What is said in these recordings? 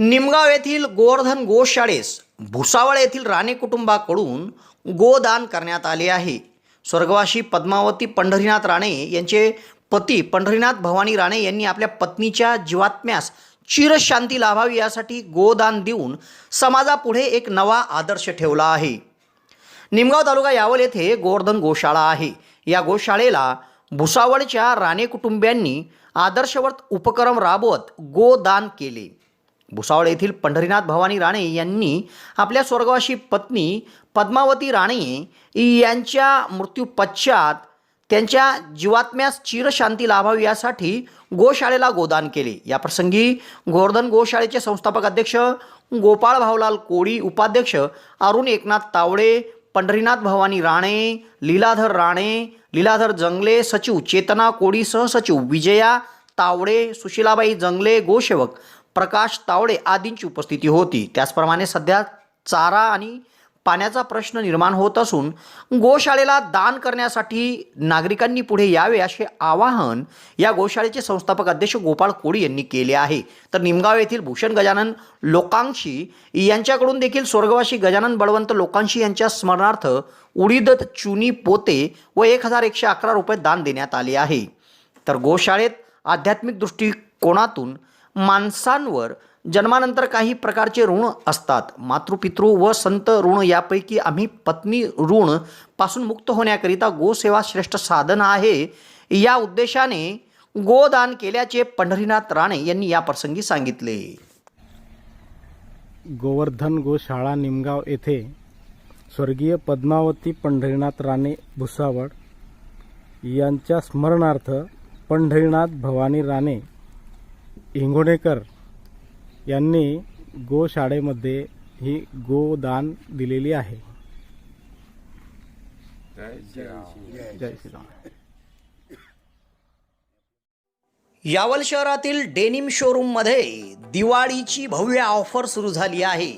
निमगाव येथील गोवर्धन गोशाळेस भुसावळ येथील राणे कुटुंबाकडून गोदान करण्यात आले आहे. स्वर्गवासी पद्मावती पंढरीनाथ राणे यांचे पती पंढरीनाथ भवानी राणे यांनी आपल्या पत्नीच्या जीवात्म्यास चिरशांती लाभावी यासाठी गोदान देऊन समाजापुढे एक नवा आदर्श ठेवला आहे. निमगाव तालुका यावल येथे गोवर्धन गोशाळा आहे. या गोशाळेला भुसावळच्या राणे कुटुंबियांनी आदर्शवत उपक्रम राबवत गोदान केले. भुसावळ येथील पंढरीनाथ भवानी राणे यांनी आपल्या स्वर्गवासी पत्नी पद्मावती राणे यांच्या मृत्यूपश्चात त्यांच्या जीवात्म्यास चिरशांती लाभावी यासाठी गोशाळेला गोदान केले. याप्रसंगी गोवर्धन गोशाळेचे संस्थापक अध्यक्ष गोपाळ भाऊलाल कोळी, उपाध्यक्ष अरुण एकनाथ तावडे, पंढरीनाथ भवानी राणे, लीलाधर जंगले, सचिव चेतना कोळी, सहसचिव विजया तावडे, सुशीलाबाई जंगले, गोसेवक प्रकाश तावडे आदींची उपस्थिती होती. त्याचप्रमाणे सध्या चारा आणि पाण्याचा प्रश्न निर्माण होत असून गोशाळेला दान करण्यासाठी नागरिकांनी पुढे यावे असे आवाहन या गोशाळेचे संस्थापक अध्यक्ष गोपाळ कोळी यांनी केले आहे. तर निमगाव येथील भूषण गजानन लोकांशी यांच्याकडून देखील स्वर्गवासी गजानन बळवंत लोकांशी यांच्या स्मरणार्थ उडीद चुनी पोते व 1111 रुपये दान देण्यात आले आहे. तर गोशाळेत आध्यात्मिक दृष्टिकोनातून माणसांवर जन्मानंतर काही प्रकारचे ऋण असतात. मातृपितृ व संत ऋण यापैकी आम्ही पत्नी ऋण पासून मुक्त होण्याकरिता गोसेवा श्रेष्ठ साधन आहे या उद्देशाने गोदान केल्याचे पंढरीनाथ राणे यांनी या प्रसंगी सांगितले. गोवर्धन गोशाळा निमगाव येथे स्वर्गीय पद्मावती पंढरीनाथ राणे भुसावळ यांच्या स्मरणार्थ पंढरीनाथ भवानी राणे इंगोणेकर यांनी गोशाळेमध्ये ही गोदान दिलेली आहे. जय श्रीराम. यावल शहरातील डेनिम शोरूममध्ये दिवाळीची भव्य ऑफर सुरू झाली आहे.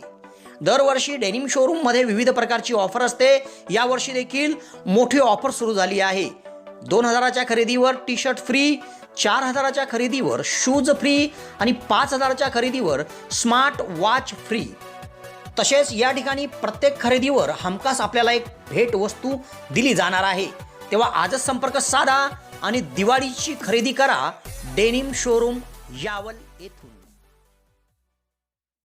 दरवर्षी डेनिम शोरूममध्ये विविध प्रकारची ऑफर असते. यावर्षी देखील मोठी ऑफर सुरू झाली आहे. 2000च्या खरेदीवर टी शर्ट फ्री, 4000च्या खरेदीवर शूज फ्री आणि 5000च्या खरेदीवर स्मार्ट वॉच फ्री. तसेच या ठिकाणी प्रत्येक खरेदीवर हमखास आपल्याला एक भेट वस्तू दिली जाणार आहे. तेव्हा आजच संपर्क साधा आणि दिवाळीची खरेदी करा. Denim showroom Yawal.